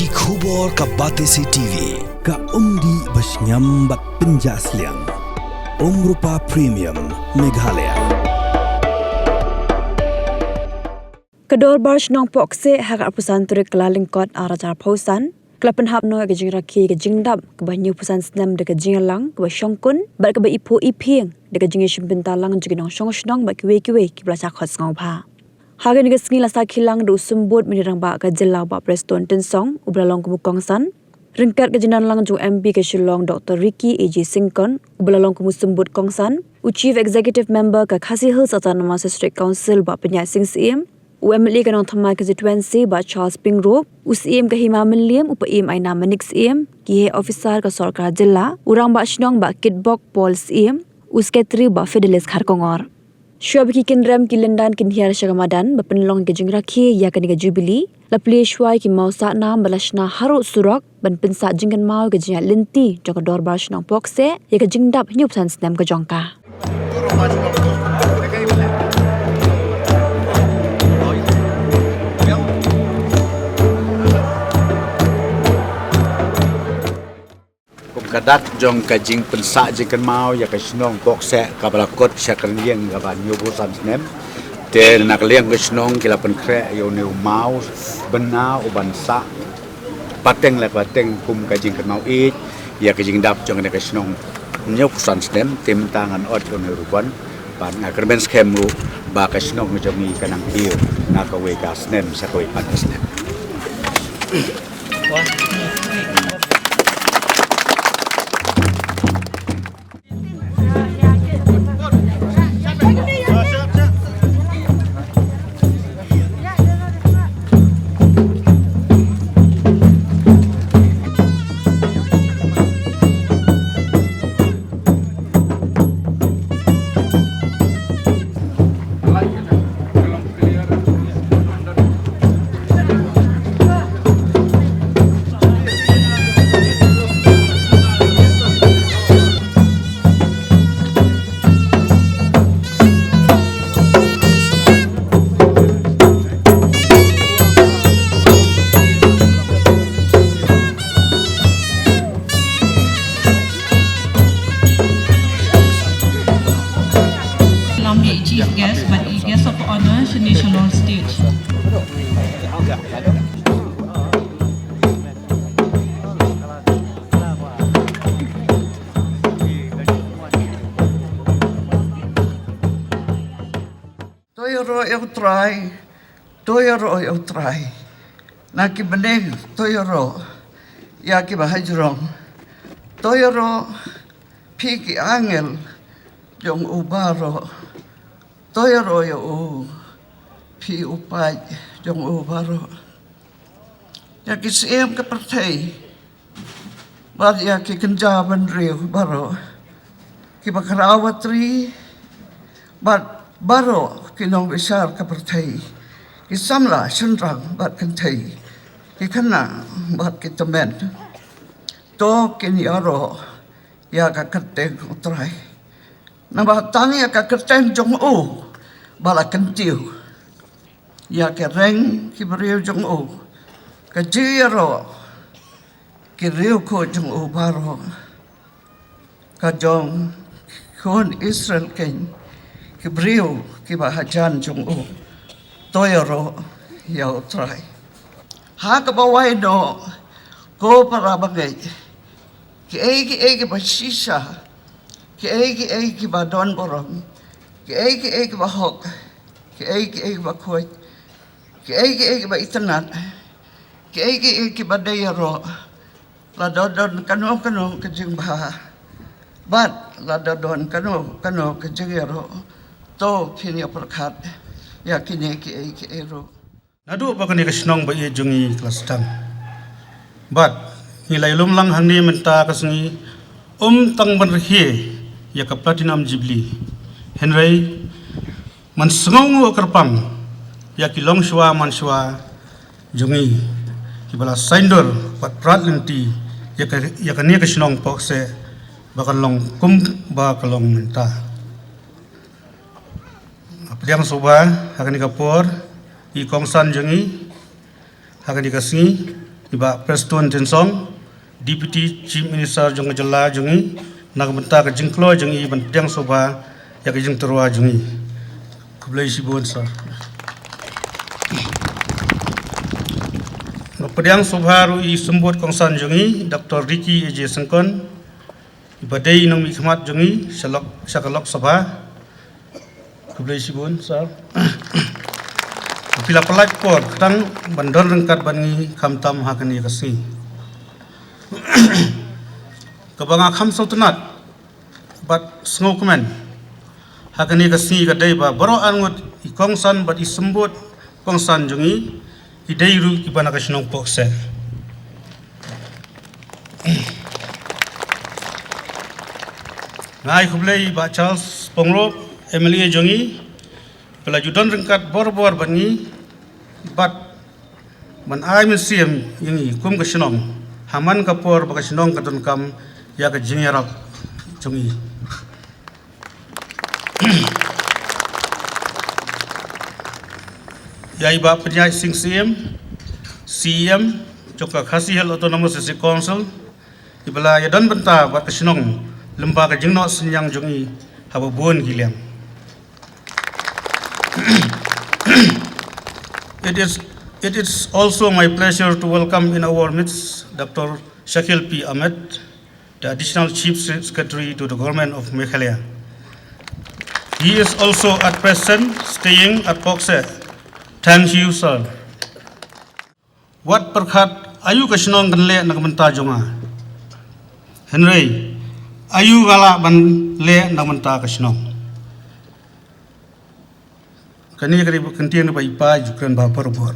Ki khubor ka Batesi TV ka umdi basnyam bak penjaslian Rupa Premium Meghalaya. Kedor barsh nong pokse hak apusan turik kelaling kot arajar pausan kelapan hap no ke jing raki ke jing dap ke banyu pusan senam de ke jing lang ke syongkun bat ke ipo iping de ke jing shimpintalang jing nong syong bat kiwe ki belaca khos ngau pha hagen ke sngi lasa khilang du sumbut minirang ba ke jela ba preston tensong ublalong kumukong san ringkat ke jinan lang ju MP ke Shillong Dr. Ricky AG Singkon ublalong kumusumbut kongsan Chief Executive Member ke Khasi Hills Autonomous District Council ba penyai sing CM UMLE kanong thamai constituency ba Charles Pingrop UCM ke Hima Menliam upa im aina manik CM ki he officer ke Sarkar Jilla urang ba Shnong ba Kitbok Paul CM usketri ba Fidelis Kharkongor Syab ki kinrem ki lendan kin hiar Ramadan ba penlong ke jingrakhi ya kan ke Jubilee lapli shwai ki mausa nam balashna haru surak ban pensa jingkan mau ke jinya linti jong dor bar Shnong pokse ya ke jingdap nyup san snem ke jongka kadat jong kajing pensa jingkan mau ya ke Shnong pokse kabalakot syakal liang gaban nyobo san snem te nak liang ke Shnong kila penkre yo ne mau bena uban sa pateng la pateng kum kajing kan mau it ya kajing dap jong ne ke Shnong nyok san snem tim tangan ot yo ne ruban pan akerben skem ru ba ke Shnong jong ni kanang hiu na ka we gas snem sa ko ipat snem Chief guest, but a guest of honor, Shanisha on stage. Toyoro eu try. Naki beneng toyoro yaki bahajrong. Toyoro piki angel jong ubaro. Toyoro eu pi upai jong ubaro. Yaki siem ke partai. Bar yaki kenjaban riu baro. Ki bakarawatri bar baro kinong besar ke partai. Ki samla sunrang bat kentai. Ki kana bat kita men. To kini aro ya ka keteng utrai. Nambah tangi ya ka keteng jong u bala kentiu. Ya ke reng ki beriu jong u. Ka jiro ki riu ko jong u baro. Ka jong kon Israel ken ki beriu ki bahajan jong u. Toyoro ya utrai. Ha ka bawai no ko para bagai. Ki egi basisa. Ki egi badon borong. Ki egi bahok. Ki egi bakoy. Ki egi baitanat. Ki egi badayaro. La dodon kano kajing baha. Bat la dodon kano kajing yaro. To kini perkat. Ya kini ki ero. Nadu apa kini kesenong bagi jungi kelas tang. Bat nilai lumlang hani menta kesengi tang benrhi ya ke platinum Jubilee. Henry mansengong kerpang ya kilong shwa manswa jungi kibala saindor pat prat lenti ya ke ni kesenong pokse bakal long kum ba kalong menta. Pilihan soba akan dikapur i kongsan jengi akan dikasih iba Preston Tensong, Deputy Chief Minister jong jela jongi, nagbenta ke jingklo jongi ban Pediang Sabha ya ke jing terua jongi. Kublai sibun sir. Pediang Sabha ru I sembut kongsan jongi Dr. Ricky Eje Sengkon, ibadai nang mikmat jongi Syakalok Sabha. Kublai sibun sir. Pila pelak por tang bandar rengkat bani kamtam hakani kasi. Kabanga kham sultanat bat sngokumen hakani kasi kadai ba baro angut ikongsan bat isembut kongsan jungi idai ru ibana kasnong pokse. Ngai kublai ba Charles Pongrop MLA jungi pelajudan rengkat bor-bor bani bat man ai min siam yangi kum ka sinong haman ka por ba ka sinong ka don kam ya ka jingerap jungi ya iba penyai sing CM joka khasi hel autonomous city council ibala ya don benta ba ka sinong lembaga jingno senyang jungi haba buon giliam. It is also my pleasure to welcome in our midst Dr. Shakil P. Ahmed, the Additional Chief Secretary to the Government of Meghalaya. He is also at present staying at Pokse. Thank you, sir. What perkhat ayu kasinong ganle nagmenta jonga? Henry, ayu gala ban le nagmenta kasinong? Kani kari kantiang na ipa jukan ba parubor.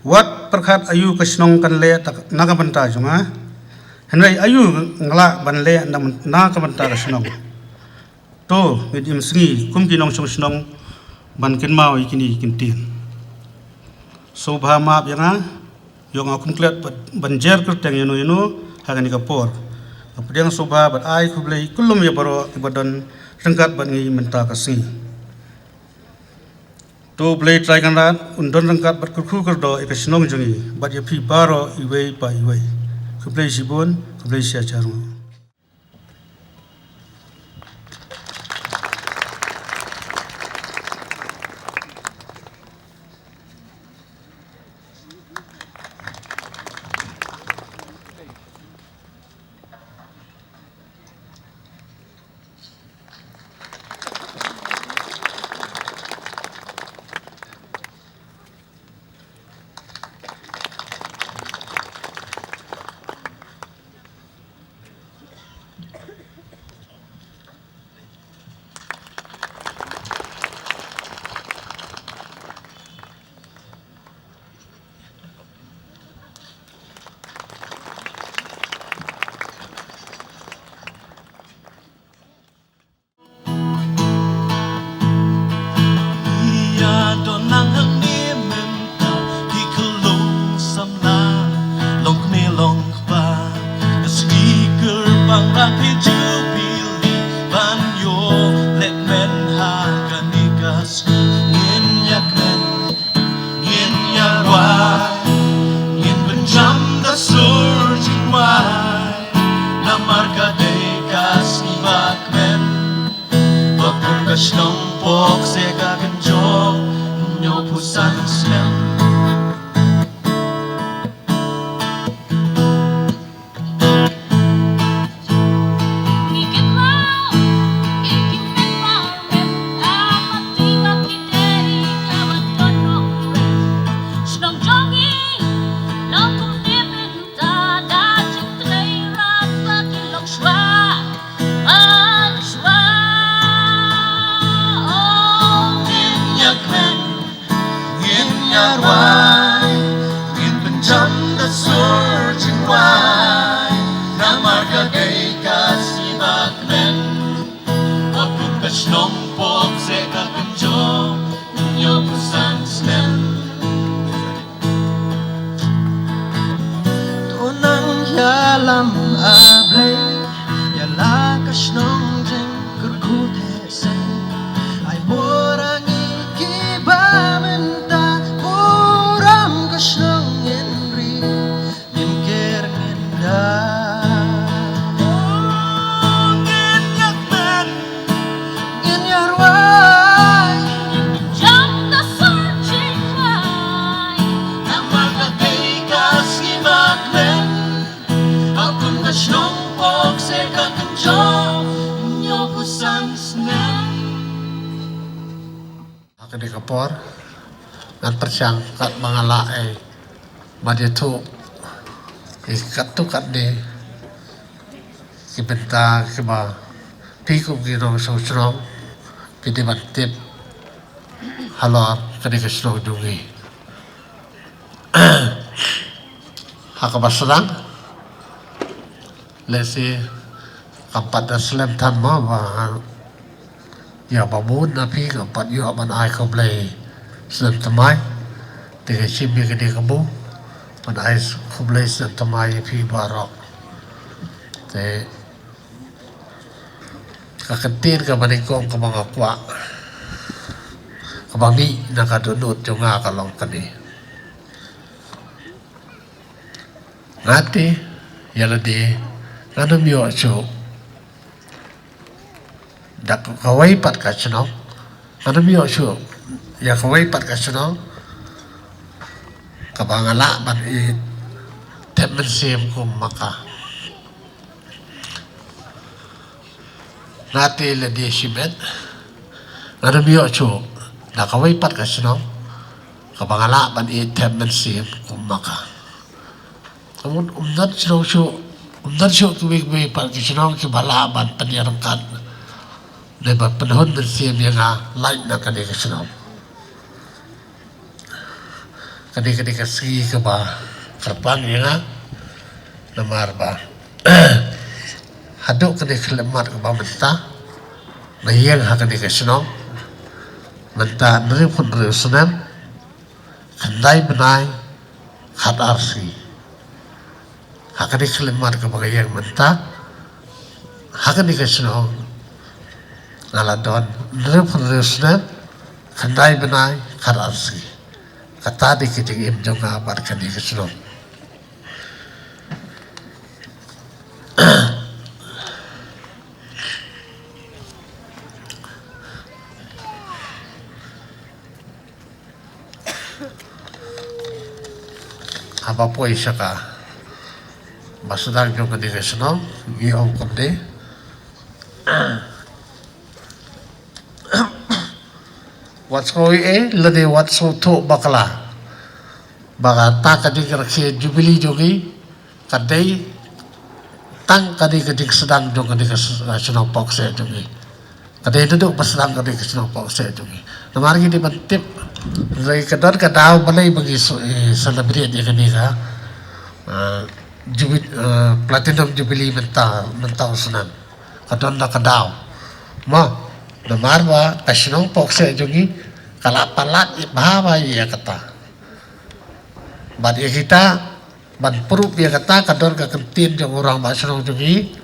Wat perkhat ayu kasnong kanle nagamanta junga. Henry ayu ngala banle nagamanta kasnong. To medim singi kumkinong song ban kinmau ikini kintin. Sobha map yanga yong akum klet banjer kerteng yano hagani kapor. Pediang sobha bat ai kublai kulum ya baro ibadan rengkat ban ngi menta kasi. To blade dragon rat undon rengkat berkuku kerdo ikasinong jungi bat yapi baro iwei pa iwei kublai sibun kublai sia caru. Kasnong pok se kaganjong nyo pusan slam. akan dikapor dan persangkat mengalai madia tu ikat tu kat de kibenta kiba pikum kino sosrong pidi bantip halor kadi kesro dungi hakabasrang lesi kampat aslam tan ma wa ya babun napi kampat yo ban ai ko blai slam tamai de chimbi kadi kabu ban ai ko blai slam tamai pi barok te kakentin ka manikong ka mga kwa kabang ni nakadunod yung nga kalong kani ngati yala di ngano miyo so dak kawai pat ka chino ngano miyo so ya kawai pat ka chino kabang ala ban i temen sim kum maka ngati la di sibet ngano miyo so nakaway pat kasi no kabangala ban i temen sim kumaka kamun umdat siyo tuwig may pat kasi no kibala ban panirangkan na ba panahon ng sim yung light na kani kasi no kani kasi ka ba karpang yung namar ba hadok kani kalamat ka ba menta nahiyang ha kani kasi no menta nari pun resunan kandai benai khat arsi hakani kalimat ka bagayang menta hakani kasino ngaladon nari pun resunan kandai benai khat arsi kata di kiting im jong abar kani kasino apa po isa ka masudang yung kandigasyon iyong kundi what's going lade what's so to bakla baka ta kadi karakse jubilee jogi kadai tang kadi sedang jong kandigasyon pokse jogi kadai duduk pasedang kandigasyon pokse jogi namar gini bantip Rai kadar kadau balai bagi celebrate dia kini ka platinum jubilee mentau sunan kadon da kadau ma namar ba kasino pokse jogi kala palat bahwa ya kata bad ya kita ban perup ya kata kador ka kentin jong orang basino jogi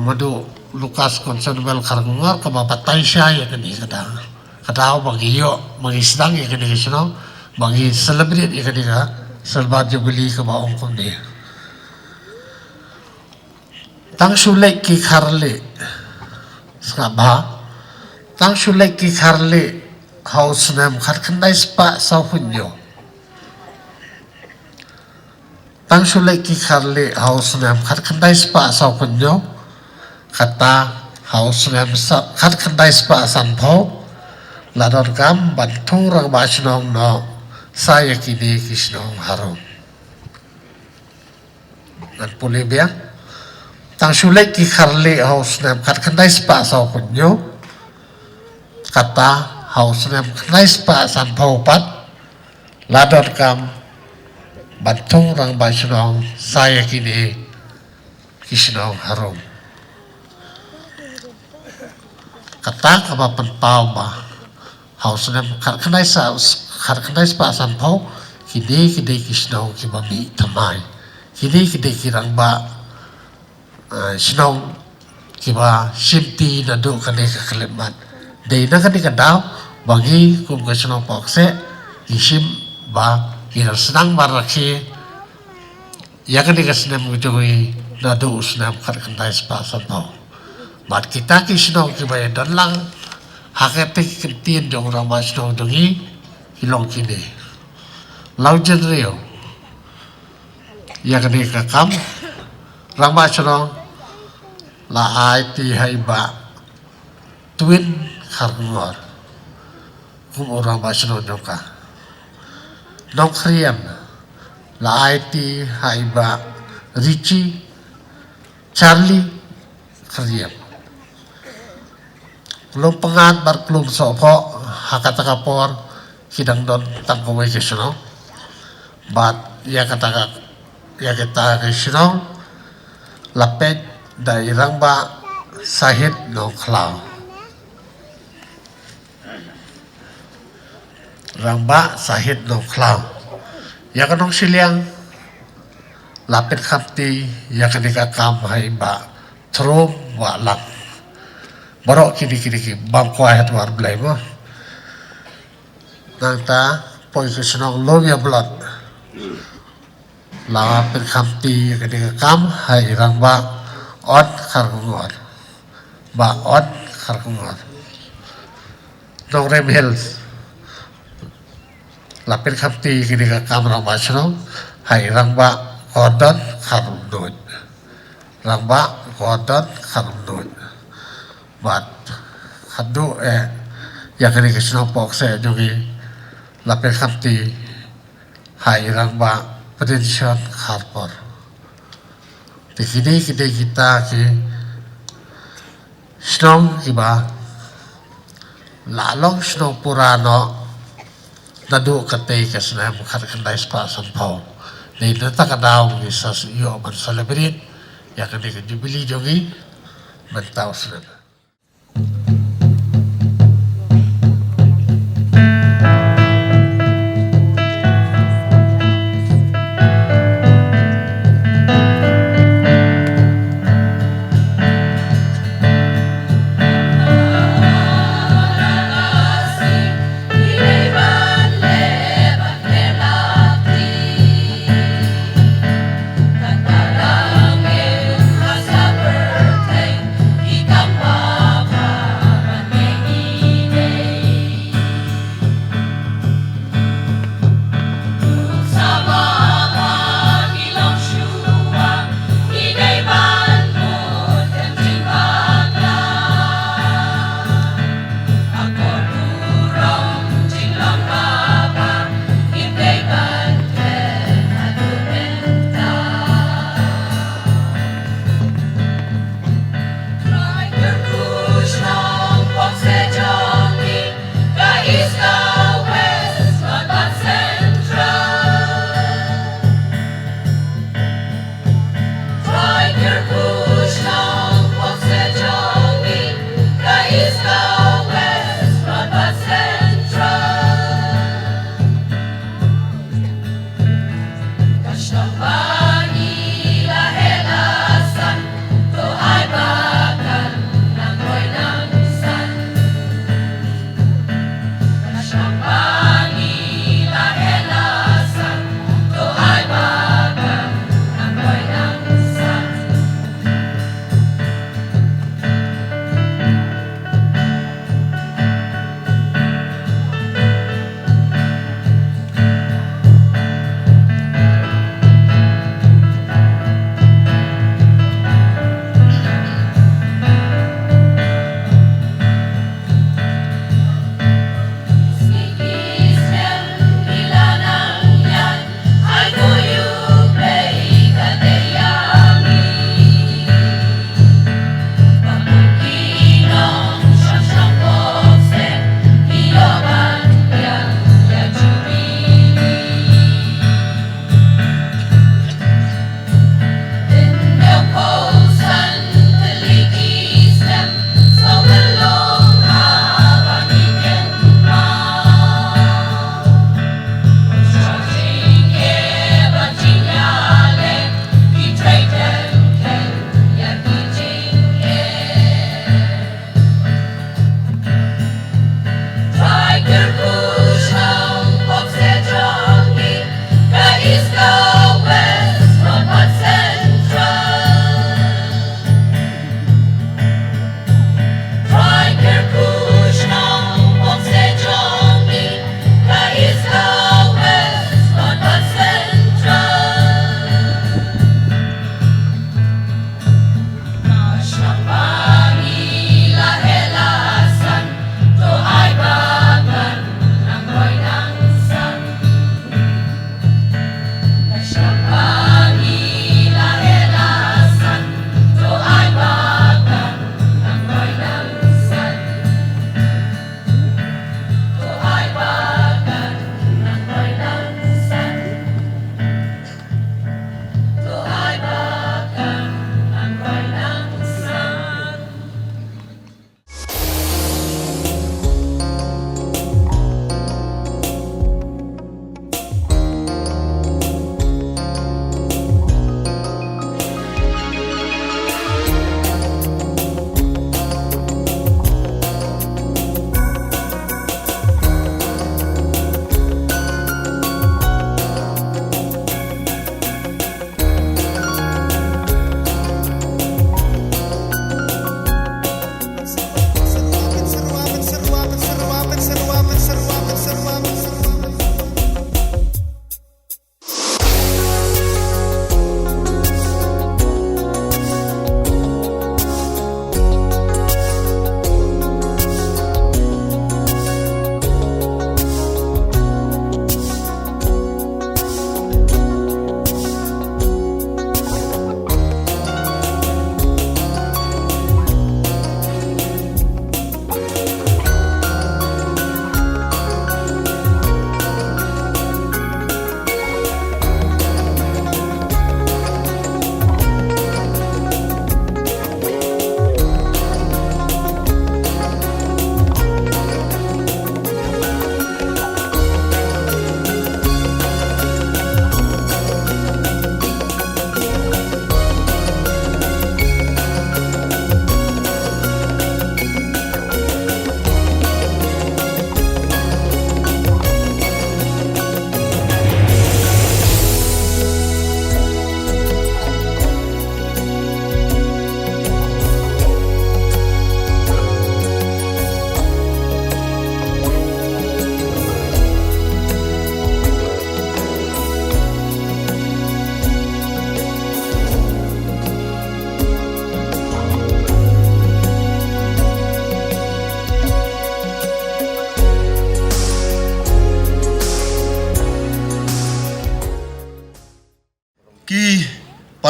madu Lukas Konsenwel Kargungar ka bapatai siya ya kini kada kadao bagi yo bagi sedang ya kini kesno bagi celebrate ya kini ka selbat jubilee ka baong kundi tang sulek ki kharle skaba tang sulek ki kharle house nam kharkhandai spa saupunyo tang sulek ki kharle house nam kharkhandai spa saupunyo kata house nam kharkhandai spa sanpho lador kam bantung rang basnong no saya kini kisnong harum dan pulih biang tang sulek ki kharle haus nam kat kandai spa sau kunyo kata haus nam kandai spa san paupat lador kam bantung rang basnong saya kini kisnong harum kata kapapan pau ba haus nam khandai spa san pau kide kisnong ki babi tamai kide kirang ba sinong ki ba simti na do kane ka kalemat dei na kani kadau bagi kum ka sinong pokse isim ba kirang senang barakhi ya kani ka sinam jogi na do usnam khandai spa san pau mat kita kisnong ki ba dan lang hakati kentin jong rama sinong dongi hilong kini lau jenrio ya kani kakam rama sinong la ai ti hai ba twin Kargungar kumurang masyadong ka. Nong Korean, la IT, Haiba, Richie, Charlie, Korean. Belum pengat berkelum sopo, hakatakapor, hidang don tangkawai kesino. Bat, ya kita kesino, lapet, dairang ba, sahid no klau. Rangba sahid no klau. Ya kanong siliang, lapit kapti, ya kanika kam haiba, trum walak. Barok kini bangko ayat war belai mo. Nangta poi kesenong lom ya blood. Lapit kapti, ya kanika kam hai rangba on karungor. Ba on karungor. Nong remhel. Lapit kapti kini ka kamera masno hai rangba kodon karundun rangba kodon karundun bat hadu ya kini kesno pokse jogi lapit kapti hai rangba pension karpor tikini kita ki snong iba lalong snong purano nadu katay kasna mukhat kanday spa sampaw ni nata kadaw ni sa iyo man celebrate ya kani ka jubilee jogi bantaw sila. Come on.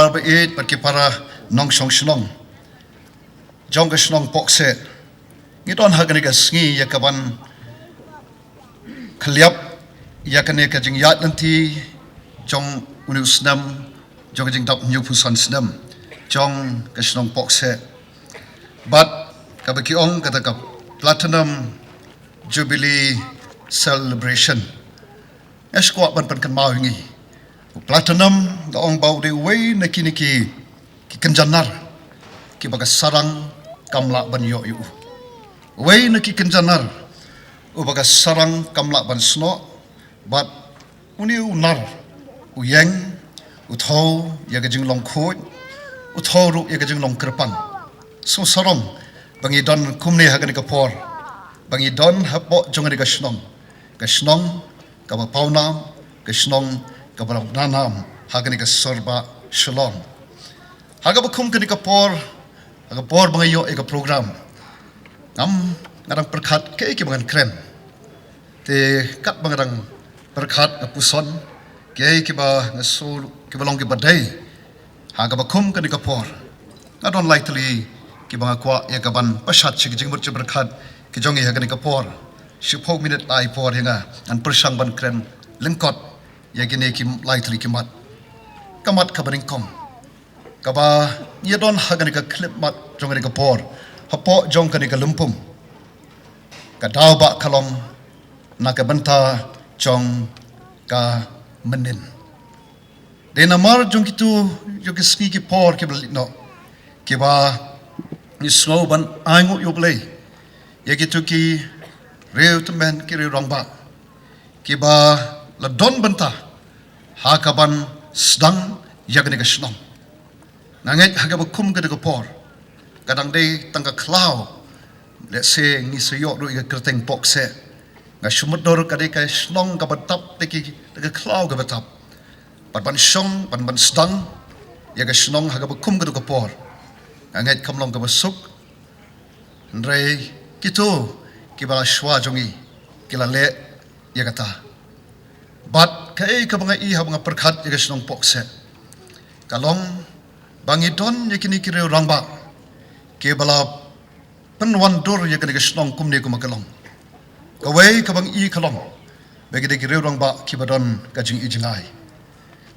para beet pat ki para nong song snong jong ka snong pokse ngidon hagani ka sngi ya kaban khliap ya kane ka jing yat nanti jong unu snam jong jing dap new pusan snam jong ka snong pokse but ka baki ong kata ka platinum jubilee celebration eskuat ban kan mau ngi platinum da ong bau de way na kini ki kenjanar ki baga sarang kamla ban yo yu way na ki kenjanar u baga sarang kamla ban sno but uni unar u yang u thau ya ga jing long khoi u thau ru ya ga jing long kerpang so sarong bangi don kumne ha ga ka por bangi don hapo jong ga snong ka ba pauna ka snong ka ba nanam hagani ka sorba shalom haga ba kum kani ka por bangi yo e ka program ngam ngarang perkhat ke ki bangan krem te kat bangarang perkhat ka puson ke ki ba ngasul ki ba long ki ba dai haga ba kum kani ka por ngadon likely ki banga kwa ya ka ban pashat chi jing mur chi perkhat ki jongi hagani ka por 16 minute ai por hinga an persang ban krem lengkot ya gini ki likely ki mat kamat kabaring kom kaba ye don hagani ka clip mat jong ka por hapo jong kani ka lumpum ka daw ba kalom na ka banta jong ka menin de namar jong kitu yo ki ski ki por ki no ki ba ni slow ban aingo yo play ye kitu ki reu temen ki reu rong ba ki ba la don banta ha ka ban sedang yagani ka snong nangai haga ba kum ka por kadang dei tangka klau let's say ngi seyo ru ka kerteng pokse nga shumodor ka dei ka snong ka batap teki ka klau ka batap ban shong ban sedang yaga snong haga ba kum ka por nangai kamlong ka basuk ndrei kitu kibala shwa jongi kila le yagata bat kai ka banga i ha banga perkhat yaga snong pokse kalong bangi don yakini kire rangba ke bala penwan dor yakini snong kumne kumakalong kawai ka bang i kalong bagi de kire rangba kibadon kajing ijingai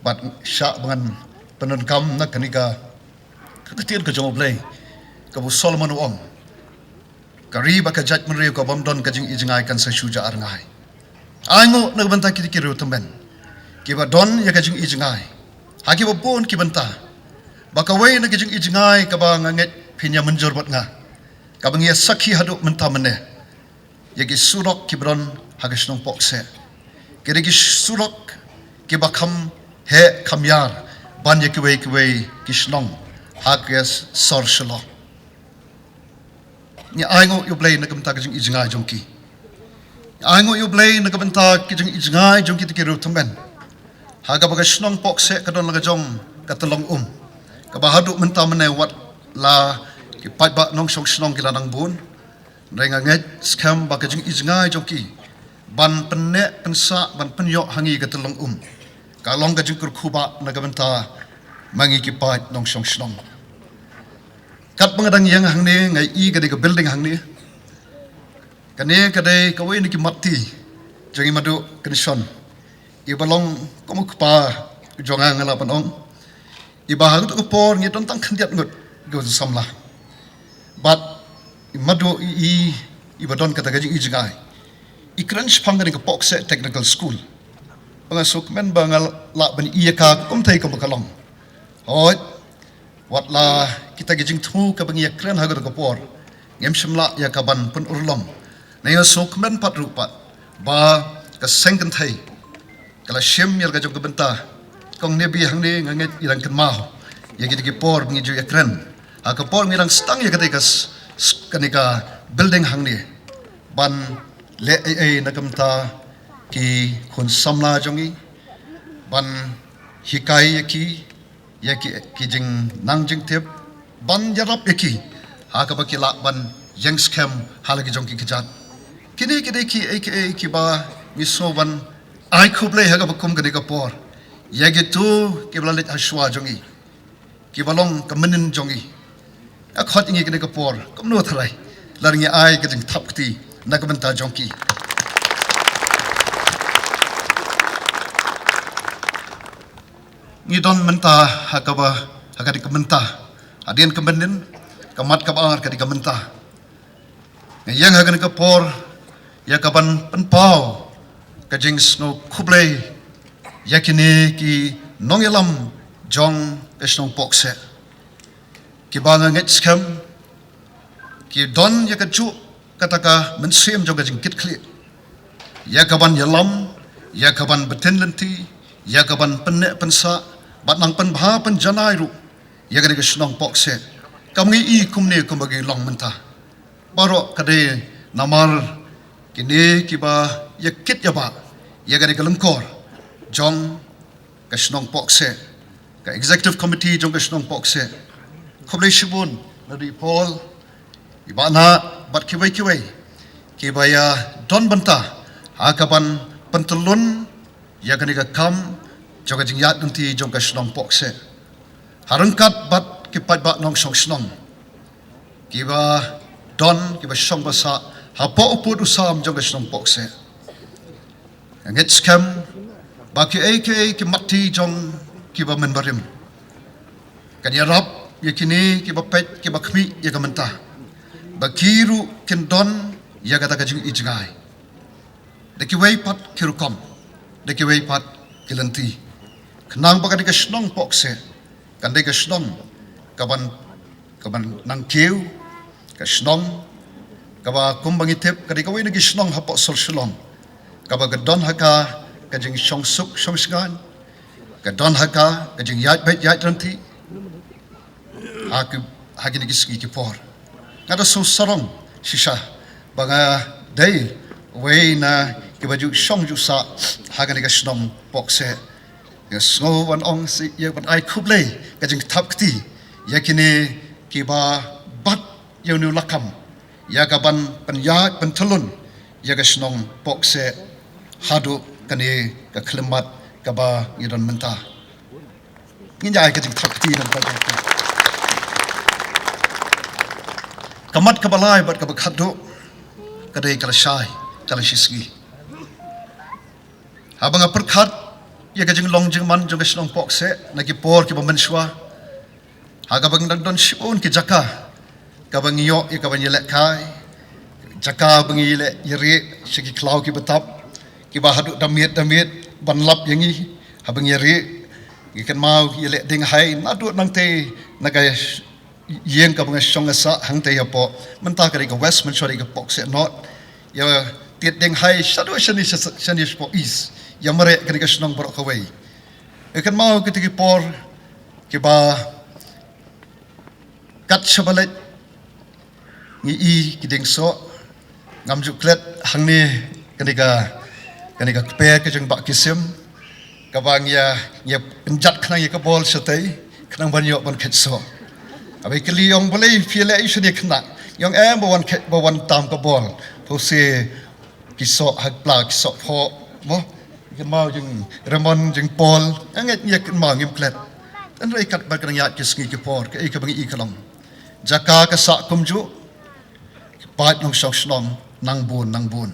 bat sha bangan penon kam na kanika ketir ka jong play ka bu solomon om kari ba ka jat menri ka bam don kajing ijingai kan sa shuja arngai aingo na banta kire temben kibadon ya kajing ijingai haki ba pun kibanta bakawai na kijing ijingai kaba nganget pinya menjor bat nga kabang ya sakhi hadu menta mene yagi surok kibron hagisnong pokse kiri surok kibakam he kamyar ban yakiwei kisnong hages sorshalo ni aingo yu blay na kamta kijing ijingai jongki aingo yu blay na kamta kijing ijingai jongki tikiru temben haga bagasnong pokse kadon laga jong katalong kabahadu menta mene wat la ki patba nong song snong kila nang bun renga nget scam ba kajing ijngai joki ban penne pensa ban penyo hangi katalong kalong kajing kurkuba naga menta mangi ki pat nong song snong kat pangadang yang hangni ngai i gade ka building hangni kane kade kawai ni ki mati jangi madu kanison ibalong komukpa jonga ngala panong ibahag tu por ngi don tang khandiat ngut go samla but madu ibadon kata gaji ijgai ikran spangani ka pokse technical school pangasuk men bangal la ban iyaka kum thai kam kalong hoi wat la kita gijing thu ka bangi ikran hagar ka por ngem shimla ya ka ban pun urlom nayo sok men pat rupa ba ka sengkan thai kala shem yar ga jog benta kong nebi hang ne nganget irang kan mau ya gitu por ngi ju ekran aka por ngi rang stang ya kate kas kanika building hang ne ban le ai na kamta ki khun samla jongi ban hikai ya ki jing nang jing tep ban yarap ki aka ba ki la ban yang scam halagi jongki kijat kini ki ki ba mi so ban ai khuble haga bakum kanika por yagi tu kiblalit ashwa jongi balong kemenin jongi akhot ingi kene kapor kamno thalai laringi ai ke jing thapti na kabanta jongki ni don menta hakadi kementa adien kemenin kamat kabar kadi kementa yang hagan kapor ya kaban penpau kajing snow kublai yakini ki nongelam jong esnong pokse ki banga nget skam ki don ya kaju kataka mensim jong kajing kitkli ya kaban yalam ya kaban beten lenti ya kaban penne pensa batnang penbha penjanairu ya kadi esnong pokse kamngi I kumne kumbagi long mentah Barok kade namar kini kiba yakit yaba yagani kalengkor jong kasnong pokse ka executive committee jong kasnong pokse khoble shibun nadi Paul ibana bat kibai kibaya don banta akaban pentelun yagani ka kam jong jingyat nanti jong kasnong pokse harangkat bat kipat bat nong song snong kiba don kiba shong basa hapo uput usam jong kasnong pokse ngit skam baki aka ki mati jong kiba menbarim kan yarap yakini kiba pet kiba khmi ya kamenta bakiru kin don ya kata kajing ijgai deki wei pat kirukom deki wei pat kilanti kenang bakadi kasnong pokse kan de kasnong kaban nang kiu kasnong kaba kumbangi tip kadi kawai nagi snong hapo sol shalom kaba gadon haka kajing shong suk shong sgan gadon haka kajing yat bet yat ranti aku hagi nagi ski ki por ngada so sarong shisha banga dai wei na ki baju shong ju sa haga nagi snong pokse ya snow wan ong si ya ban ai kublei kajing tapkti yakini kiba bat yonu lakam ya kaban penyat pentelun ya kasnong pokse hadu kani ka klemat kaba ngidon menta nginja ka jing thakti dan bagai kamat kabalai bat ka bakhadu kadai kala shai kala shisgi habanga perkhat ya ka jing long jing man jong kasnong pokse nagi por ki bamenswa haga bang don shibun ki jaka kabang iyo kabang yelek kai jaka bang yelek yeri segi klau ki betap ki bahadu damit banlap yangi habang yeri ikan mau yelek ding hai nadu nang te nagai yen kabang shong asa hang te yapo mentah kari ka west menshori ka pokse not ya tiet ding hai shadu shani po is ya mare kari ka snong borok kawai ikan mau kitiki por ki ba kat shabalet ni kideng so ngam juklet hangni kanika pe ke jeng bak kisim kabang ya penjat khnang ya kabol satai khnang banyo ban khetso abai kli yong boleh fiele isune khna yong bawan tam kabol pose kiso hak pla kiso pho mo mau jeng remon jeng pol anget ya mau ngim klet an rei kat ba krang ya kisngi ki por ke ka bangi ikalong jaka ka sa kumju pat nong shong snong nang bun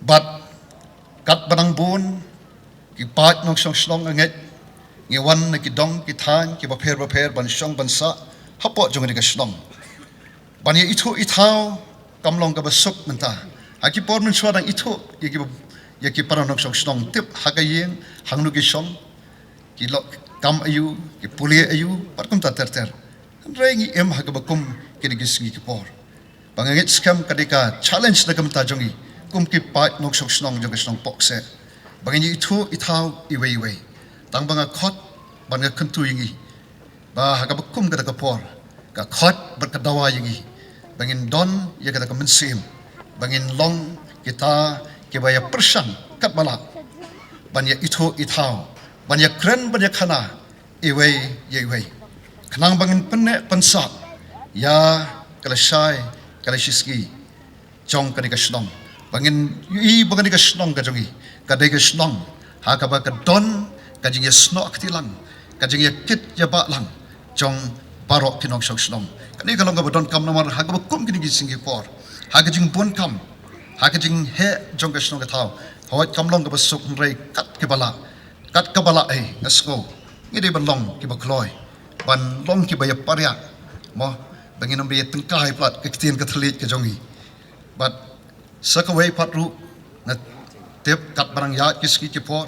bat kat banang bun ki pat nong shong snong anget ngi wan na ki dong ki than ki ba pher ban shong ban sa hapo jong ni ka snong ban ye ithu ithau kamlong ka basuk menta aki por men swadang ithu ye ki parang nong shong snong tip hakayeng hangnu ki shong ki lo kam ayu ki puli ayu pat kum ta ter rengi em hagabakum kini gisngi ki por bangangit skam kadika challenge na kamta jongi kum ki pat nok sok snong jong snong pokse banganyi itu ithau iwei tang banga khot banga kentu yingi ba hagabakum kada ka por ka khot berkadawa yingi bangin don ya kada ka mensim bangin long kita kibaya persang kat bala banya itu ithau banya kren banya khana iwei kenang bangin penne pensa ya kalashai kalashiski jong kadika snong bangin bangin ka snong ka jongi kadika snong ha ka ba ka don ka jing ya snok tilang ka jing ya kit ya ba lang jong barok kinong shong snom kani kalong ka badon kam namar ha ka kum kini gi Singapore ha ka jing bon kam ha ka jing he jong ka snom ka thau hoi kam long ka basuk rei kat ka bala ai asko ngide ban long ki ba kloi ban long ki ba ya parya mo bangin amri tengkai plat ke kitien ka thlit ka jongi but sakawai patru na tep kat barang ya kiski ki por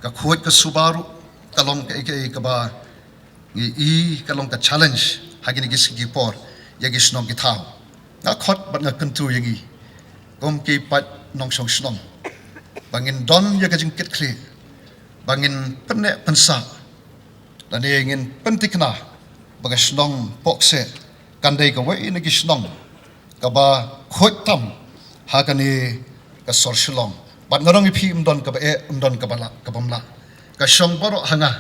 ka khoi ka subaru kalong ka ba ngi kalong ka challenge hagini kiski ki por yagi snong ki thau na khot ban nga kuntu yagi kom ki pat nong song snong bangin don ya ka jing kit kli bangin penne pensa dan ingin pentikna baga snong pokse kandai ka wai na ki snong ka ba khoi tam hagani ka sor shlong bat ngarong ipi umdon ka ba umdon ka bala ka bamla ka shong baro hanga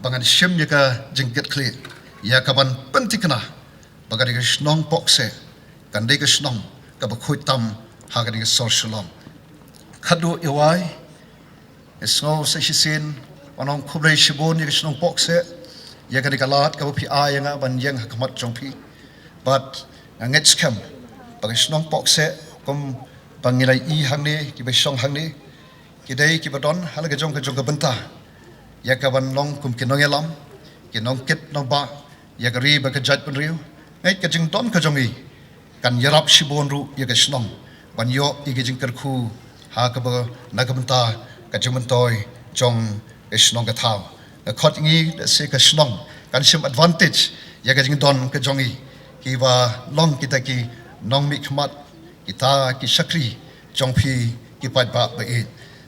bangan shim ya ka jingket kli ya ka ban pentikna baga ka snong pokse kandai ka snong ka ba khoi tam hagani ka sor shlong khadu iwai esngo se shisin onong khublei shibon ya ka snong pokse ya ka lat ka pi a yang ban yang hakmat jongpi but nget scam baga snong pokse kom pangilai i hangni ki be song hangni ki dei ki badon halaga jong ka benta ya ka ban long kum ki nong elam ki nong kit nong ba ya ka ri ba ka jat pen riu ngai ka jing don ka jongi kan yarap shibon ru ya ka snong ban yo i ki jing kar khu ha ka ba na ka benta ka jing toy jong e snong ka thau ka khot ngi se ka snong kan sim advantage ya ka jing don ka jongi ki ba long kita ki nong mi khmat kita ki shakri jongphi ki pat ba ba e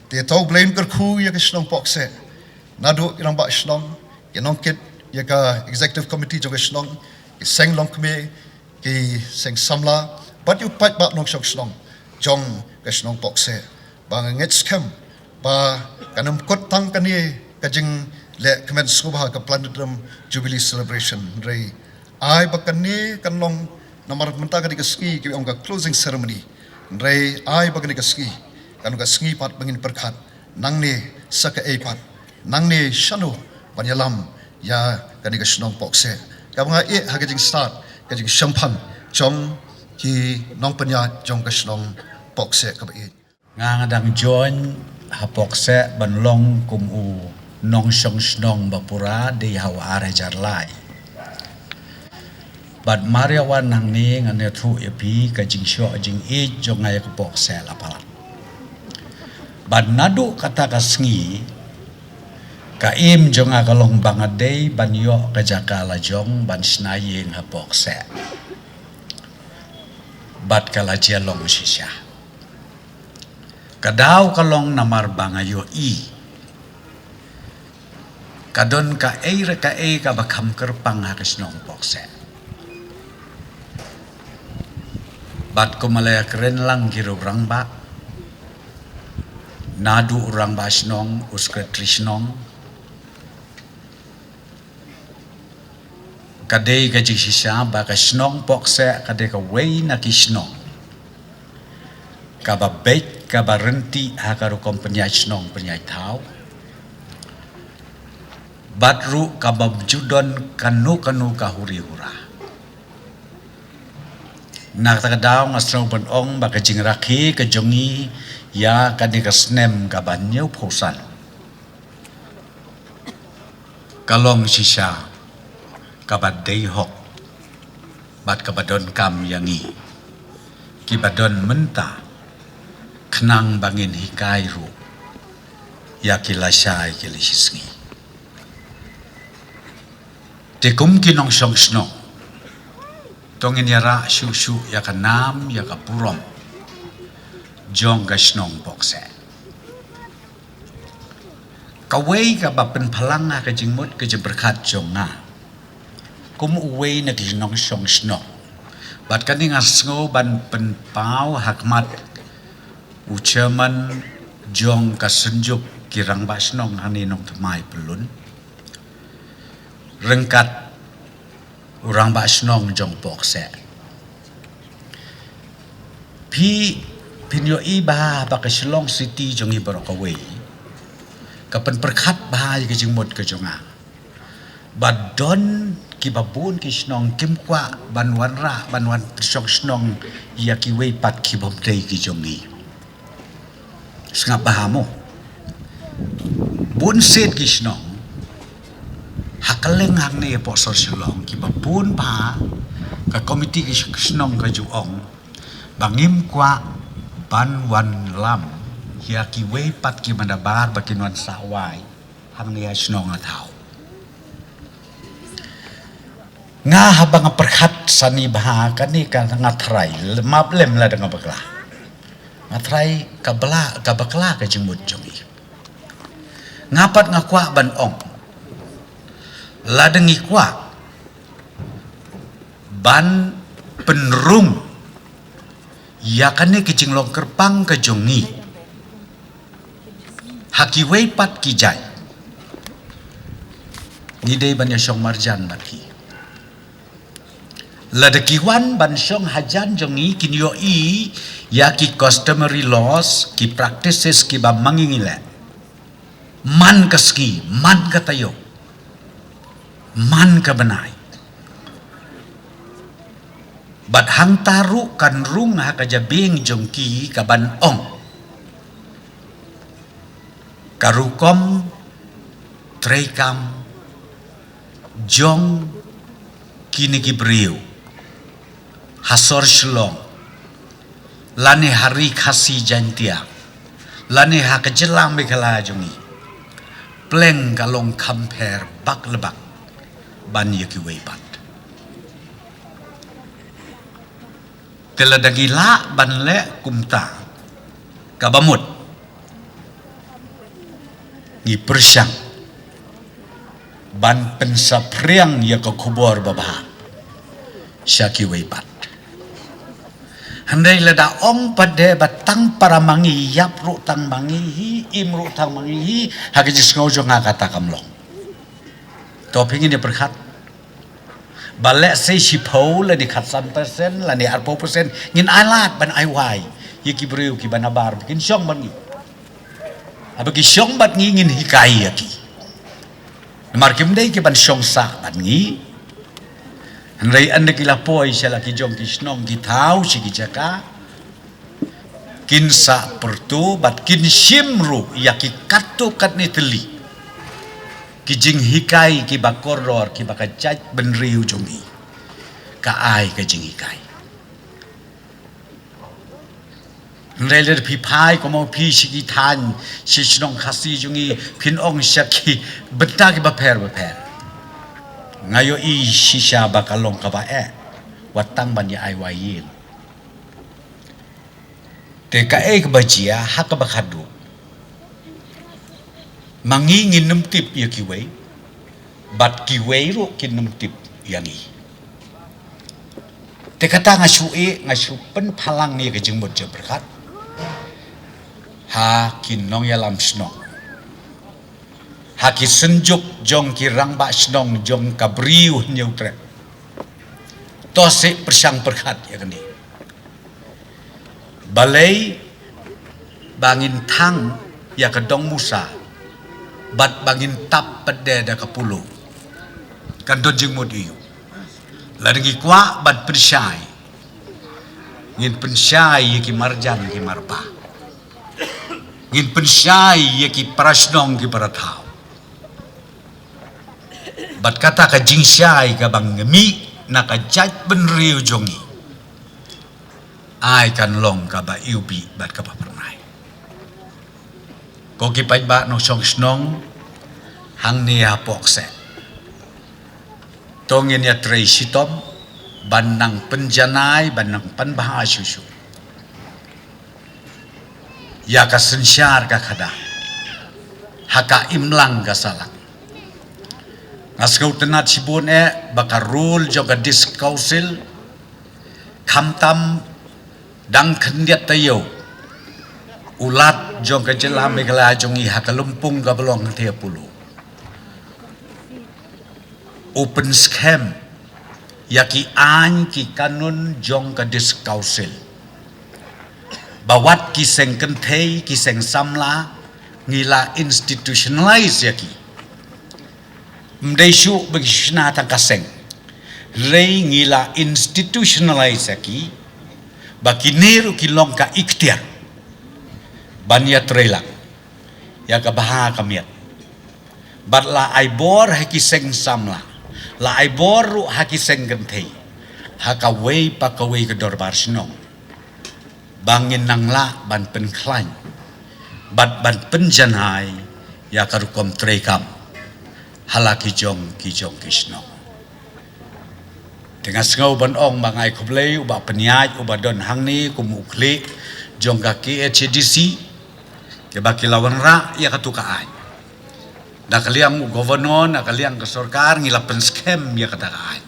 te to blame kar khu ya ka snong pokse nadu irang ba snong ki nong kit ya ka executive committee jong snong ki seng long kme ki seng samla but you pat ba nong shok snong jong ka snong pokse ba nget scam ba kanam kot tang kani ka jing le kmen subha ka planetum jubilee celebration rei ai ba kani kan long namar menta ka ski ki ong ka closing ceremony rei ai ba ka ski kan ka ski pat bangin perkhat nang ne saka e pat nang ne shanu banyalam ya kan ka snong pokse ka nga e ha ka jing start ka jing champagne jong ki nong panya jong ka snong pokse ka ba e ngadang join hapokse banlong kum u nong song snong bapura de hawa are jarlai but mariawan nang ni ngane thu epi ka jing sho jing e jongai ka pokse la pala but nadu kata ka sngi ka im jonga ka long bangadei ban yo ka jakala jong ban snayeng hapokse but kala jelong shisha kadaw kalong namar bangayo i kadon ka e ka bakam kerpang ha snong pokse bat kumalaya keren lang giro rang ba nadu urang ba snong uskret trisnong kadei ka jisisa ba ka snong pokse kadei ka wei na ki snong ka ba bait ka ba renti ha ka ro kompanya snong penyai thau batru ka ba judon kanu ka huri hura nak ta daw ngasrong ban ong ba ka jing rakhi ka jongi ya ka ni ka snem ka ban nyeu phosan kalong shisha ka ba dei hok bat ka badon kam yangi ki badon menta khnang bangin hikai ru ya kilasai kilisisngi te kum kinong song snong tongin yara shu ya ka nam ya ka purom jong ka snong pokse kawei ka ba pen phalang ka jingmut ka je berkat jonga kum uwei na ki nong song snong bat kaning asngo ban pen pau hakmat u chairman jong ka senjuk kirang ba snong hani nong tmai pelun rengkat urang ba snong jong pokse pinyo iba ba ka Shillong City jong ibarokaway kapan perkhat ba ka jingmot ka jonga Badon ki babun ki snong kim kwa banwan ra banwan prisok snong ya ki wei pat ki bom dei ki jongi sngap bahamo bun set ki snong hakaleng hang ne po sor shlong ki babun pa ka komiti ki snong ka juong bangim kwa banwan lam ya ki wei pat ki manabar bakinwan sawai hang ne snong atau nga habang perhat sani baha kani ka ngatrai mablem la dengan bakla ngatrai ka bakla ka jengmut jongi ngapat ngakwa ban ong la dengi kwa ban penrung ya kani ke jenglong kerpang ka jongi haki wei pat ki jai ni dei ban ya syong marjan baki Ladakiwan bansong hajan jongi kinyo ya ki customary laws ki practices ki ba mangingile man kaski man katayo man ka benai bat hang taru kan rung ha ka jabing jongki ka ban ong karukom treikam jong kini ki beriu hasor shlong lane hari khasi jantia lane ha kejelang bekala jongi pleng kalong kamper bak lebak ban yaki weipat teladagi la ban le kumta kabamut ni persyang ban pensapriang ya ke kubur babah syaki weipat handai lada ong pada batang para mangi yap ru tang mangi hi im ru tang mangi hi hagis ngau jo ngakata kamlong to pingin dia berkat balek sei sipau la di khat 1% la ni 4% ngin alat ban ai wai yaki breu ki banabar bikin syong ban ni abagi syong bat ngin hikai yaki markim dei ki ban syong sa ban ngi Andai anda kila poi sila ki jong ki snong ki tau si ki jaka kinsa pertu bat kin simru ya ki katu kat ni teli ki jing hikai ki bakoror ki bakajaj benriu jongi ka ai ka jing hikai Andai le pi pai ko mau pi si ki tan si snong khasi jongi pin ong syaki benta ki baper ngayo i shisha bakalong kabae watang banya ai wayin te ka e bajia hak bakadu mangingin nem tip ya kiwei bat kiwei ro kin nem tip yangi te kata ngasu pen palang ni ke jengmut je berkat ha kin nong ya lam snong haki senjuk jong kirang ba snong jong kabriu nyutre tose persang perkat ya kani balai bangin tang ya kedong musa bat bangin tap pede da kapulu kan don jing modiu ladengi kwa bat pensyai ngin pensyai ki marjan ki marpa ngin pensyai ki prasnong ki paratau bat kata ka jingsyai ka bang ngemi na ka jaj benriu jongi ai kan long ka ba iubi bat ka papernai ko ki pai ba no song snong hang ni apok se tongin ya trei sitom banang penjanai banang panbah susu ya ka sensyar ka kada haka imlang ka salak Ngaskau tenat sibun bakar rule juga diskausil kamtam dang kendiat tayo ulat jong kejelah megala jongi hakalumpung gabalong tia pulu open scam yaki an ki kanun jong ke diskausil bawat kiseng kentei kiseng samla ngila institutionalize yaki mdaisu begisna tang kaseng rei ngila institutionalize aki baki neru kilong ka ikhtiar banya trailang ya ka baha kamiat bat la aibor haki seng samla la aibor ru haki seng gentei haka wei pakawei ke dorbar sinong bangin nang la ban pen klan bat ban penjanai ya karukom trekam halaki jong kisno dengan sengau ban ong bangai kublei uba peniat uba don hangni kumukli jong kaki HDC ke baki lawan ra ya katukaan nak kaliang governor nak kaliang ke sorkar ngilapen scam ya katakaan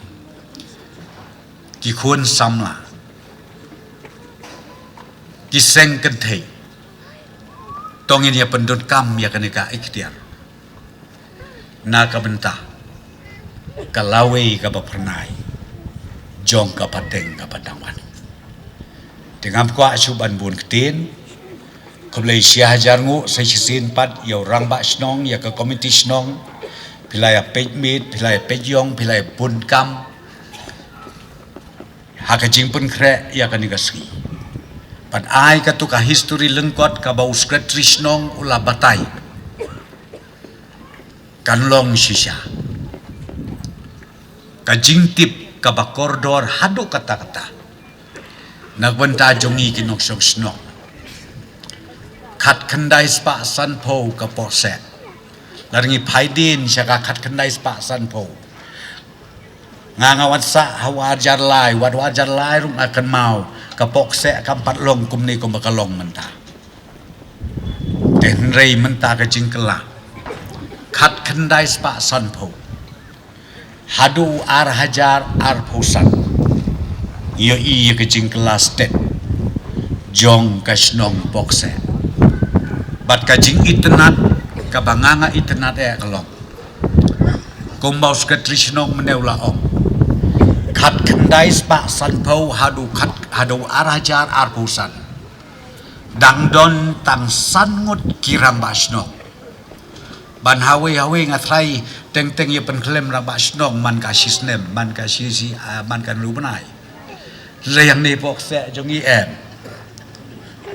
ki khun samla ki seng kentei tongin ya pendon kam ya kaneka ikhtiar na ka benta kalawe ka bapernai jong ka pateng ka padangwan dengan kwa suban bun ketin kublai sia hajar ngu sai sin pat ya orang ba snong ya ka komiti snong pilai pejmit pilai pejong pilai bun kam haka jingpun kre ya ka nigasi pat ai ka tu ka history lengkot ka bau secretary snong ula batai kanlong shisha ka jingtip ka ba koridor hadu kata-kata nagbenta jongi kinok sok snong kat kendai spa san po ka poset laringi paidin syaka kat kendai spa san po ngangawat sa hawajar lai wadwajar lai rung akan mau ka pokse akan patlong kumni kum bakalong menta den rei menta ka jingkela kat kendai spa san po hadu ar hajar ar posan iyo iya ka jingkela stet jong ka snong pokse bat kajing internet kabanganga internet kalong kumbau sketrisnong meneula ong kat kendai spa sanpau hadu arajar arpusan dangdon tang sangut kiram basnong ban hawe ngatrai teng ye penklem ra basnong man ka sisnem man ka sisi man kan lubenai leyang ni pokse jongi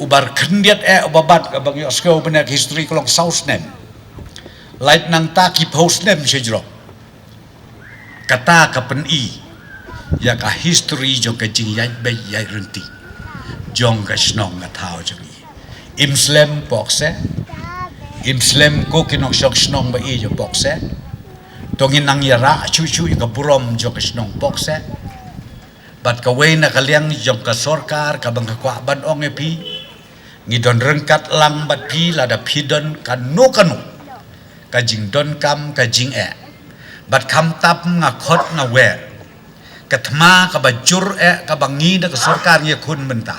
ubar kendiat ubabat abang yo skau benak history kolong sausnem light nang taki postnem sejro kata ka peni ya ka history jo ka jing yai be yai renti jong ka snong nga thao jongi imslem pokse imslem ko kinok sok snong ba i jo pokse tongin nang yara chu ka burom jo ka snong pokse bat ka we na kaliang jong ka sorkar ka bang ka kwa ban ong epi ngidon rengkat lang bat pi lada pidon kanu kajing don kam kajing bat kam tap ngakot ngawer katma ka bajur ka bangi da sorkar ye kun mental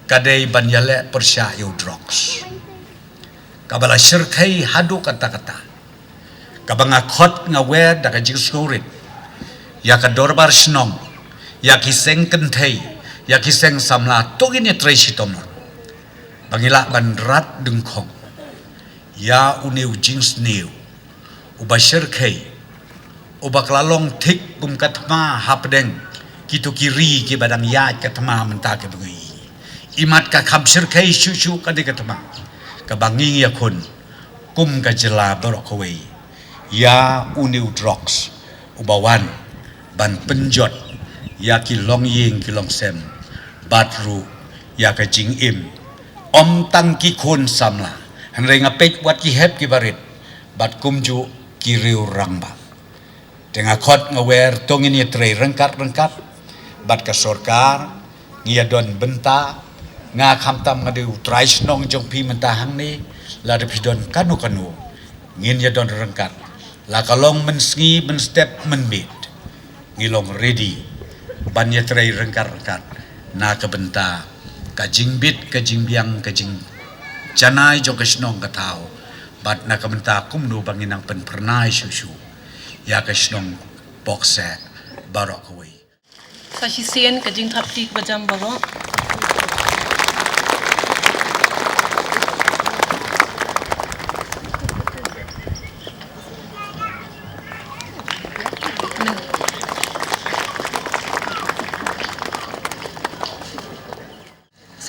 kadai banyale persya yo drugs kabala syirkai hadu kata-kata kabangakot ngawer da kajing skurit ya ka dorbar snong ya kiseng kentai ya kiseng samla togin ye tracy tomor bangila bandrat dengkong ya uneu jings new ubashir kai ubaklalong tik kum katma hapdeng kitu kiri ki badang ya katma menta ke bagi imat ka khamshir kai shu ka de katma ka bangi ya kun kum ka jela borok kowe ya uneu drugs ubawan ban penjot ya ki long ying ki long sem batru ya ka jing im om tang ki khun samla hanre ngapek wat ki hep ki barit bat kumju ki riu rangba tenga khot ngawer tongin ye trei rengkat bat ka sorkar ngia don benta nga khamtam ngadu trais nong jong pi menta hangni la de pidon kanu ngin ye don rengkat la kalong men sngi men step men bit ngilong ready ban ye trei rengkat na ka benta kajing bit kajing biang kajing janai jo kasnong katao bat na kamenta kumnu banginang penpernai susu ya kasnong pokse barok we Sasisian kajing thapti bajam barok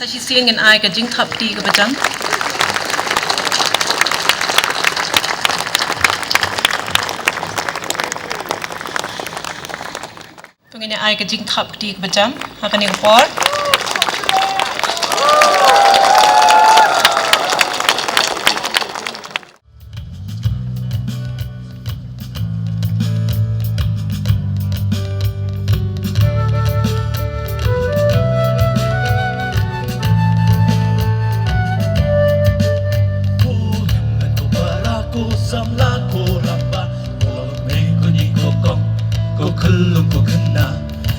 She sing in ai ka jing thap ti ka bajam. Tungin ai ka jing thap ti ka bajam. Hakan yang por.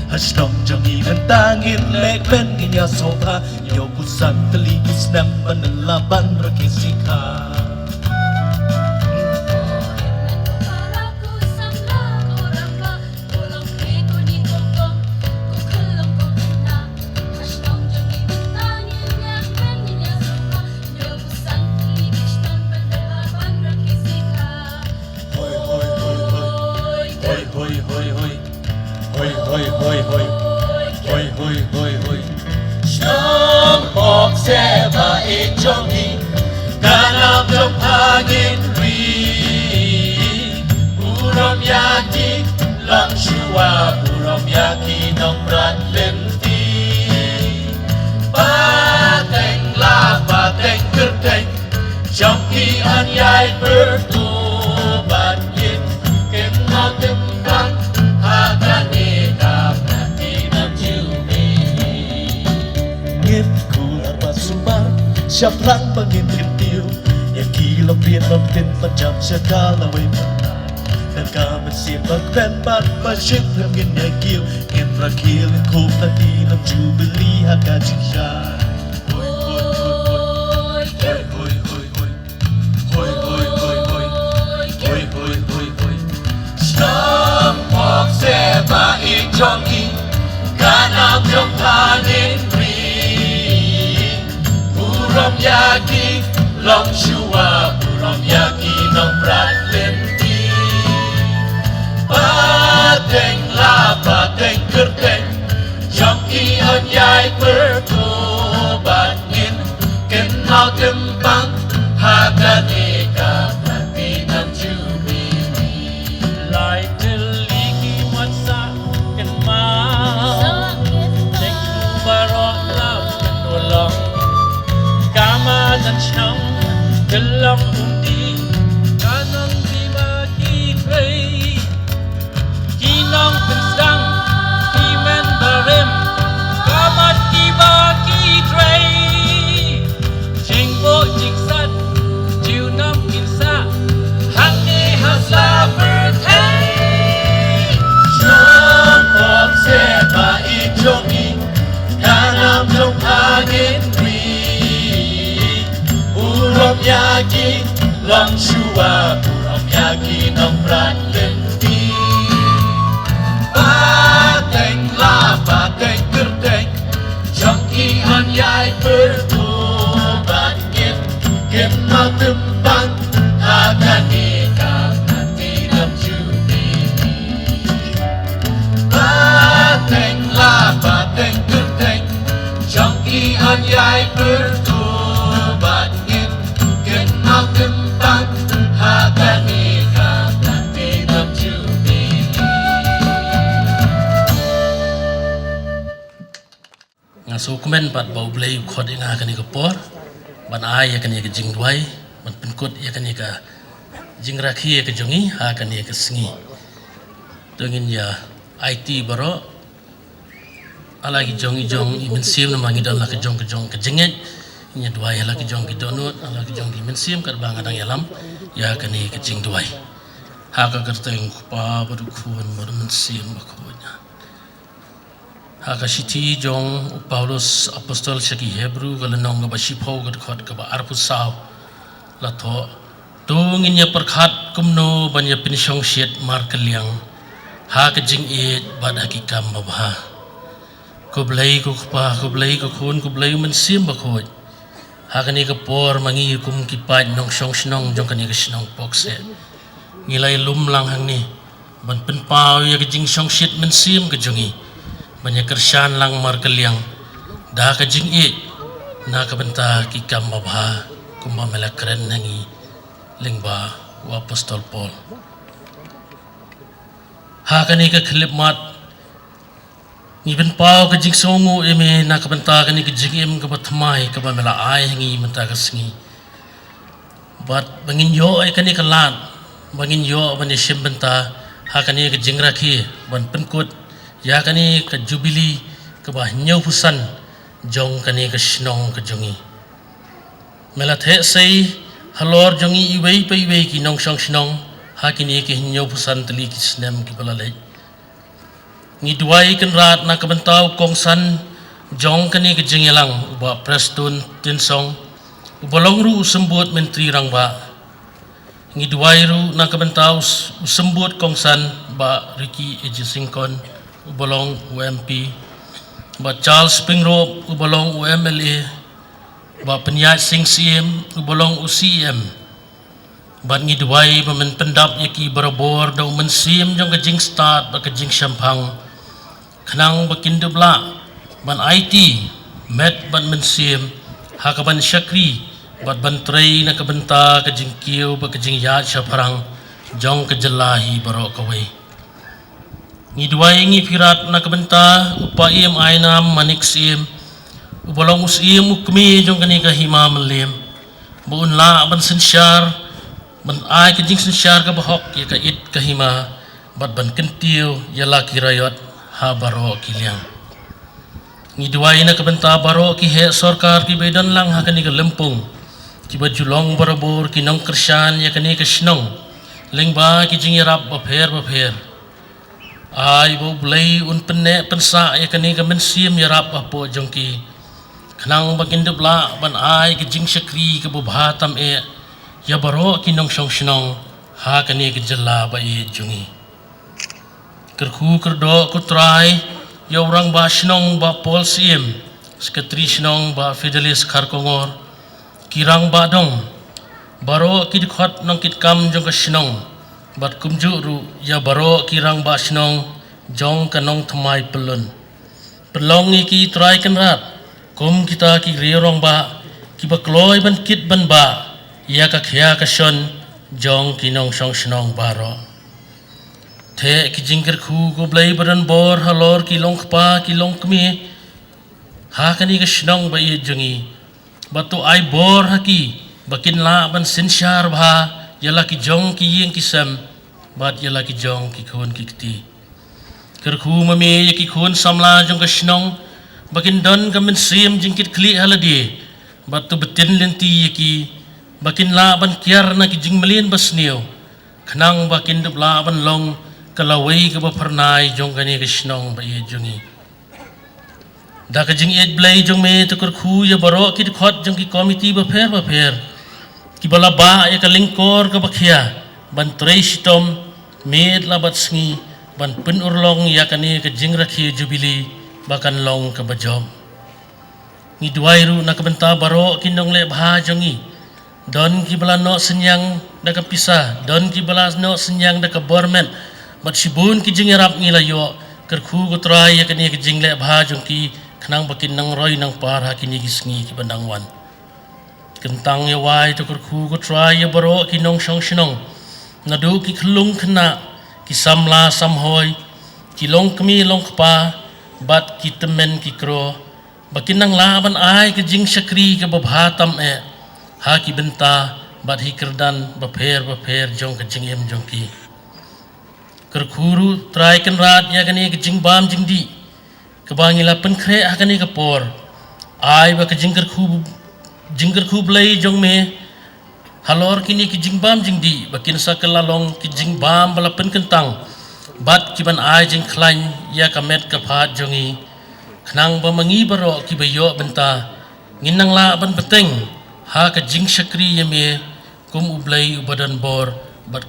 Hasnong jangi nantangin lekben ginya sopa yo pusan teli kusnam menelaban rakisika. Seba ijongi kanam jom angin ri buram yaki lang shua buram yaki nong rat lenti pateng la pateng kerteng jongki anyai bertobat yin kem mau tembang hakane dap nanti nam jumi siap lang bangin kintiu yang kilo pin tin macam segala way mana dan kami siap bat masjid ngin yakiu ngin rakil ko tadi lam jubili haka jisha hoi hoi hoi hoi hoi hoi hoi hoi hoi hoi hoi hoi hoi stam pok seba ijongi kanam jong panin buram yaki long shua buram yaki nong prat lenti pateng la pateng kerteng jongki anyai bertobat ngin ken mau tembang hakane ka prati nam jubili lai teliki matsa ken mau tek barok lau ken dolong dan syam dalam undi kanang dibagi krei kinang pensang kimen barem kamat dibagi krei jingbo jingsat jiu nam kinsa hake hasla bertai syam pok seba ijongi kanam jom angin buram yaki lang shua buram yaki nong prat lenti pateng la pateng kerteng jongki anyai bertobat ngin kem mau tembang hakane ka nanti nam jubili pateng la pateng kerteng jongki anyai bertobat mau tembang hakane ka nanti nam jubili. Ngaso komen pat bau blay khod inga kani ka por ban ai kani ka jingdwai ban penkut kani ka jingrakhi ka jongi ha kani ka singi tengin ya IT baro ala ki jongi jong imen sim na mangi dal ka jong ka jinget nya duai hala ki jong ki donut ala ki jong ki mensim kat bang adang yalam ya kani ki jing duai ha ka kerteng pa badu khun badu mensim bakonya ha ka shiti jong Paulus apostol shaki Hebrew galanong ga bashipho ga khot ka ba arpusaw la tho tungin nya perkhat kumno banya pinsyong siet mar kaliang ha ka jing e bad hakikam babha ko blai ko pa ko blai ko khun ko blai mensim bakonya hakani ka por mangi kum ki paj nong song snong jong kani ka snong pokse ngilai lum lang hang ni ban pen pau ya ka jing song shit mensim ka jongi banya kershan lang mar kaliang da ka jing e na kabenta ki kam mabha kumba mela kren nangi lingba wa apostol Paul ha kani ka klip mat ni ben pau ka jing songu eme na kabenta kani ka jing em ka batmai ka ba mela ai hangi menta ka singi bat bangin yo ai kani ka lat bangin yo ban shim benta ha kani ka jing rakhi ban penkut ya kani ka jubili ka ba nyau pusan jong kani ka shnong ka jongi mela the sei halor jongi iwei pe iwei ki nong shong shnong ha kini ki nyau pusan tali ki snem ki balalai ni duai kan rat na kabentau kongsan jong kani ka jingelang ba prestun tinsong ubolong ru sembut menteri rangba ni duai ru na kabentau sembut kongsan ba Ricky Ejisingkon ubolong UMP ba Charles Pingrop ubolong UMLA ba Penyat Sing CM ubolong UCM ba ni duai ba men pendap yaki barabor daw men sim jong ka jing start ba ka jing shampang khnang bakin debla ban IT met ban mensim ha ka ban syakri bat ban trei na ka benta ka jingkiu ba ka jing ya chaparang jong ka jelahi baro ka wei ni duai ngi pirat na ka benta upa EMI na manik sim ubolong usim ukmi jong kani ka hima melim buun la ban sensyar ban ai ka jing sensyar ka bahok ya ka it ka hima bat ban kentiu ya la kirayot ha baro kiliang ni duai na kabenta baro ki he sarkar ki bedan lang ha kani ka lempung ki bajulong barabor ki nong kersyan ya kani ka shnong lengba ki jingirap ba pher ai bo blai un penne pensa ya kani ka mensim yarap ba po jongki khnang bakin debla ban ai ki jing syakri ka bhatam e ya baro ki nong shong shnong ha kani ka jalla ba e jungi kerku kerdo kutrai ya orang ba shnong ba Paul CM sekretari shnong ba Fidelis Karkongor kirang ba dong baro ki dikhot nong kit kam jong ka shnong bat kumju ru ya baro kirang ba shnong jong kanong thamai pelun pelong ni ki trai kan rat kum kita ki rerong ba ki ba kloi ban kit ban ba ya ka khya ka shon jong kinong shong shnong baro the ki jingker khu go blai baran bor halor ki long pa ki long kmi ha kani ka shnong ba ye jungi batu ai bor haki bakin la ban sinsyar bha yala ki jong ki yeng ki sam bat yala ki jong ki khon ki kti ker khu ma me ye ki khon samla jong ka shnong bakin don ka men sim jingkit kli haladi batu betin lenti ye ki bakin la ban kiar na ki jing melin basnio khnang bakin dub la ban long kalawai ka ba pernai jong kani ka shnong ba ye jungi da ka jing et blai jong me to kar khu ya baro ki khot jong ki committee ba pher ki bala ba ya ka lingkor ka bakhia ban trei sitom med la bat sngi ban pun urlong ya kani ka jing rakhi jubili bakan long ka bajom ni duai ru na ka benta baro ki nong le bha jongi don ki bala no senyang da ka pisah don ki bala no senyang da ka bormen bat sibun ki jing rap ngila yo ker khu ko trai ya kani ki jing le bha jong ki khnang bakin nang roi nang par ha kini ki sngi ki bandang wan kentang ya wai to ker khu ko trai ya baro ki nong shong shnong nadu ki khlung khna ki samla samhoi ki long kmi long pa bat ki temen ki kro bakin nang laban ai ki jing syakri ka babhatam e ha ki benta bat hi kerdan ba pher jong ka jing em jong ki kerkhuru trai kan rat ya kani ke jing bam jing di kebangila pen khre akani ke por ai ba ke jing kerkhu blai jong me halor kini ke jing bam jing di bakin sakala long ke jing bam bala pen kentang bat ki ban ai jing khlain ya ka met ka phat jongi khnang ba mangi baro ki bayo benta nginang la ban beteng ha ke jing syakri ya me kum ublai ubadan bor